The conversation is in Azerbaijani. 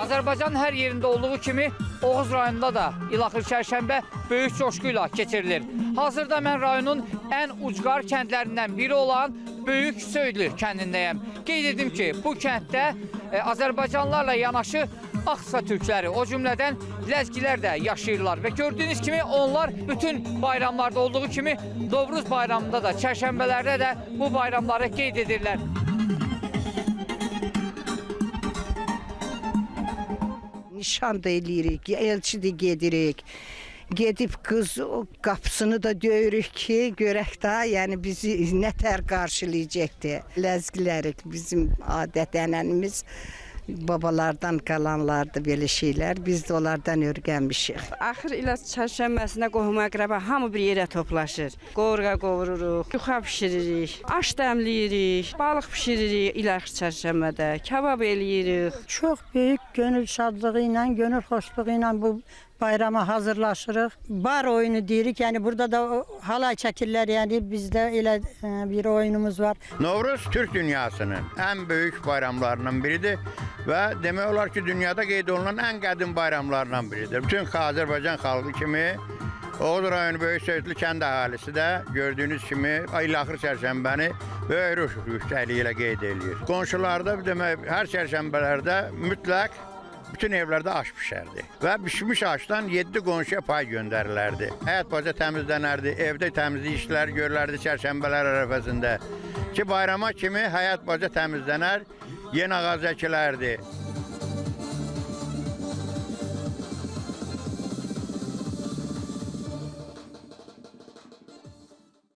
Azərbaycanın hər yerində olduğu kimi Oğuz rayonunda da İlaxır Çərşənbə böyük coşquyla keçirilir. Hazırda mən rayonun ən ucqar kəndlərindən biri olan Böyük Söydlü kəndindəyəm. Qeyd edim ki, bu kənddə Azərbaycanlılarla yanaşı Aksa türkləri, o cümlədən Ləzgilər də yaşayırlar və gördüyünüz kimi onlar bütün bayramlarda olduğu kimi Novruz bayramında da, çərşənbələrdə də bu bayramları qeyd edirlər. Nişan da eləyirik, elçi də gedirik. Gedib qız qapısını da döyürük ki, görək də, yəni bizi nətər qarşılayacaqdır. Ləzgilərik, bizim adət-ənənimiz babalardan qalanlardı belə şeylər. Biz də onlardan öyrənmişik. Axır ilə çərşənbəsinə qohum-əqrəba hamı bir yerə toplaşır. Qovrğa qovururuq, yuxa bişiririk, aş dəmləyirik, balıq bişiririk İlaxır çərşənbədə, kabab eləyirik. Çox böyük gönül şadlığı ilə, gönül xoşluğu ilə bu bayrama hazırlaşırıq. Bar oyunu deyirik, yəni burada da halay çəkirlər, yəni bizdə elə bir oyunumuz var. Novruz Türk dünyasının ən böyük bayramlarından biridir və demək olar ki, dünyada qeyd olunan ən qədim bayramlarından biridir. Bütün Azərbaycan xalqı kimi Oğuz rayonu Böyük Söydlü kənd əhalisi də gördüyünüz kimi İlaxır çərşənbəni böyük ruh yüksəkliyi ilə qeyd edir. Qonşularda demək hər çərşənbələrdə mütləq bütün evlərdə aş pişərdi və pişmiş aşdan 7 qonşuya pay göndərilərdi. Həyat baca təmizlənərdi, evdə təmizlik işləri görülərdi çərşənbələr ərəfəsində ki, bayrama kimi həyat baca təmizlənər, yeni ağac əkilərdi.